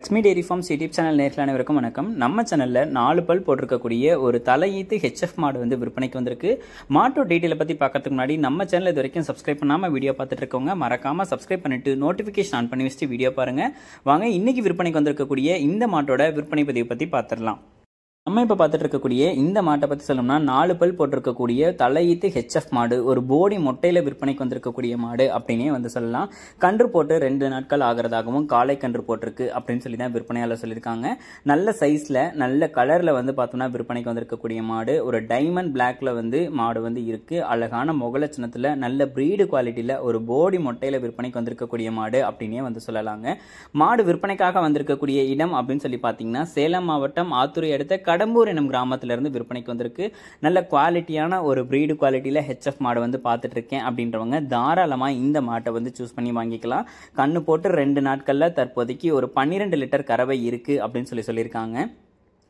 Lakshmi dairy farms YouTube channel நேரில் அனைவருக்கும் வணக்கம். நம்ம சேனலில் 4 பல் போட்டிருக்கக்கூடிய ஒரு தலையீத்து ஹெச்எஃப் மாடு வந்து விற்பனைக்கு வந்திருக்கு. மாட்டோட டீட்டெயிலை பற்றி பார்க்கறதுக்கு முன்னாடி நம்ம சேனல் இது வரைக்கும் சப்ஸ்கிரைப் பண்ணாமல் வீடியோ பார்த்துட்டு இருக்கவங்க மறக்காமல் சப்ஸ்கிரைப் பண்ணிட்டு நோட்டிஃபிகேஷன் ஆன் பண்ணி வச்சுட்டு வீடியோ பாருங்கள். வாங்க இன்னைக்கு விற்பனைக்கு வந்திருக்கக்கூடிய இந்த மாட்டோட விற்பனை பதிவை பற்றி பார்த்துடலாம். நம்ம இப்போ பார்த்துட்டு இருக்கக்கூடிய இந்த மாட்டை பற்றி சொல்லணும்னா 4 பல் போட்டிருக்கக்கூடிய தலையீத்து ஹெச்எஃப் மாடு, ஒரு போடி மொட்டையில் விற்பனைக்கு வந்திருக்கக்கூடிய மாடு அப்படின்னே வந்து சொல்லலாம். கன்று போட்டு 2 நாட்கள் ஆகிறதாகவும் காலை கன்று போட்டிருக்கு அப்படின்னு சொல்லி தான் விற்பனையாளர் சொல்லியிருக்காங்க. நல்ல சைஸில் நல்ல கலரில் வந்து பார்த்தோம்னா விற்பனைக்கு வந்திருக்கக்கூடிய மாடு, ஒரு டைமண்ட் பிளாக்ல வந்து மாடு வந்து இருக்கு. அழகான முகலட்சணத்தில் நல்ல பிரீடு குவாலிட்டியில் ஒரு போடி மொட்டையில் விற்பனைக்கு வந்திருக்கக்கூடிய மாடு அப்படின்னே வந்து சொல்லலாங்க. மாடு விற்பனைக்காக வந்திருக்கக்கூடிய இடம் அப்படின்னு சொல்லி பார்த்தீங்கன்னா சேலம் மாவட்டம் ஆத்தூரை அடுத்த கடம்பூர் எனும் கிராமத்திலிருந்து விற்பனைக்கு வந்திருக்கு. நல்ல குவாலிட்டியான ஒரு பிரீடு குவாலிட்டியில் ஹெச்எஃப் மாடு வந்து பார்த்துட்டு இருக்கேன் அப்படின்றவங்க தாராளமாக இந்த மாட்டை வந்து சூஸ் பண்ணி வாங்கிக்கலாம். கண்ணு போட்டு 2 நாட்களில் தற்போதைக்கு ஒரு 12 லிட்டர் கறவை இருக்குது அப்படின்னு சொல்லியிருக்காங்க.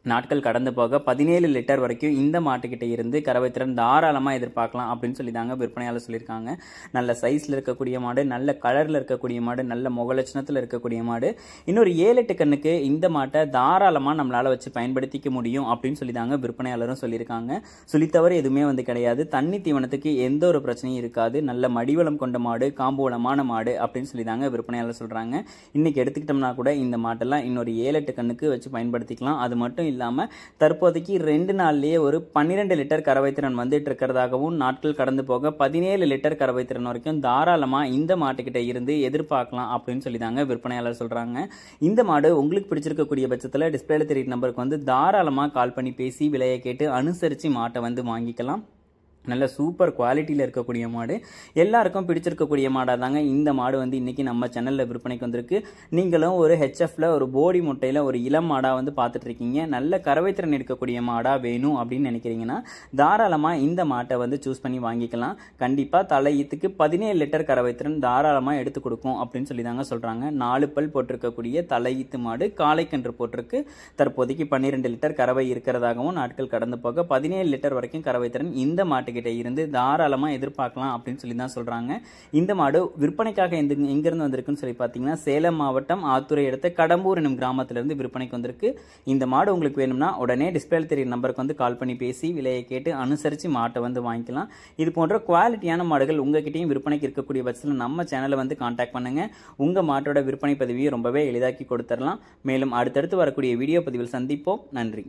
நாட்கள் கடந்து போக 17 லிட்டர் வரைக்கும் இந்த மாட்டுக்கிட்ட இருந்து கறவை திறன் தாராளமாக எதிர்பார்க்கலாம் அப்படின்னு சொல்லி தாங்க விற்பனையாளர் சொல்லியிருக்காங்க. நல்ல சைஸில் இருக்கக்கூடிய மாடு, நல்ல கலரில் இருக்கக்கூடிய மாடு, நல்ல முகலட்சணத்தில் இருக்கக்கூடிய மாடு. இன்னொரு 7-8 கண்ணுக்கு இந்த மாட்டை தாராளமாக நம்மளால் வச்சு பயன்படுத்திக்க முடியும் அப்படின்னு சொல்லி தாங்க விற்பனையாளரும் சொல்லியிருக்காங்க. சுழித்தவரை எதுவுமே வந்து கிடையாது. தண்ணி தீவனத்துக்கு எந்த ஒரு பிரச்சனையும் இருக்காது. நல்ல மடிவளம் கொண்ட மாடு, காம்புவளமான மாடு அப்படின்னு சொல்லி தாங்க விற்பனையாளர் சொல்கிறாங்க. இன்னைக்கு எடுத்துக்கிட்டோம்னா கூட இந்த மாட்டெல்லாம் இன்னொரு 7-8 கண்ணுக்கு வச்சு பயன்படுத்திக்கலாம். அது மட்டும் இல்லாமல் தற்போதைக்கு 2 நாள்லேயே ஒரு 12 லிட்டர் கறவை திறன் வந்துட்டு இருக்கிறதாகவும், நாட்கள் கடந்து போக 17 லிட்டர் கறவை திறன் வரைக்கும் தாராளமாக இந்த மாட்டுக்கிட்ட இருந்து எதிர்பார்க்கலாம் அப்படின்னு சொல்லி தாங்க விற்பனையாளர் சொல்கிறாங்க. இந்த மாடு உங்களுக்கு பிடிச்சிருக்கக்கூடிய பட்சத்தில் டிஸ்பிளேல தெரியுற நம்பருக்கு வந்து தாராளமாக கால் பண்ணி பேசி விலையை கேட்டு அனுசரித்து மாட்டை வந்து வாங்கிக்கலாம். நல்ல சூப்பர் குவாலிட்டியில் இருக்கக்கூடிய மாடு, எல்லாருக்கும் பிடிச்சிருக்கக்கூடிய மாடாக தாங்க இந்த மாடு வந்து இன்றைக்கி நம்ம சேனலில் விற்பனைக்கு வந்திருக்கு. நீங்களும் ஒரு ஹெச்எஃப்ல ஒரு போடி முட்டையில் ஒரு இளம் மாடாக வந்து பார்த்துட்டு இருக்கீங்க, நல்ல கறவைத்திறன் இருக்கக்கூடிய மாடாக வேணும் அப்படின்னு நினைக்கிறீங்கன்னா தாராளமாக இந்த மாட்டை வந்து சூஸ் பண்ணி வாங்கிக்கலாம். கண்டிப்பாக தலையீத்துக்கு 17 லிட்டர் கறவைத்திறன் தாராளமாக எடுத்து கொடுக்கும் அப்படின்னு சொல்லி தாங்க சொல்கிறாங்க. 4 பல் போட்டிருக்கக்கூடிய தலையீத்து மாடு, காளைக்கன்று போட்டிருக்கு. தற்போதைக்கு 12 லிட்டர் கறவை இருக்கிறதாகவும், நாட்கள் கடந்து போக 17 லிட்டர் வரைக்கும் கறவைத்திறன் இந்த மாட்டு கிட்ட இருந்து தாராளமா எதிர்பார்க்கலாம் அப்படின்னு சொல்லி தான் சொல்றாங்க. இந்த மாடு விற்பனைக்காக எங்கிருந்து வந்திருக்குன்னு சொல்லி பார்த்தீங்கன்னா சேலம் மாவட்டம் ஆத்தூரை அடுத்த கடம்பூர் எனும் கிராமத்திலிருந்து விற்பனைக்கு வந்திருக்கு. இந்த மாடு உங்களுக்கு வேணும்னா உடனே டிஸ்பிளேல தெரியும் நம்பருக்கு வந்து கால் பண்ணி பேசி விலையை கேட்டு அனுசரித்து மாட்டை வந்து வாங்கிக்கலாம். இது போன்ற குவாலிட்டியான மாடுகள் உங்ககிட்டயும் விற்பனைக்கு இருக்கக்கூடிய பட்சத்தில் நம்ம சேனலை வந்து கான்டாக்ட் பண்ணுங்க. உங்க மாட்டோட விற்பனை பதிவையும் ரொம்பவே எளிதாக்கி கொடுத்துடலாம். மேலும் அடுத்தடுத்து வரக்கூடிய வீடியோ பதிவில் சந்திப்போம். நன்றி.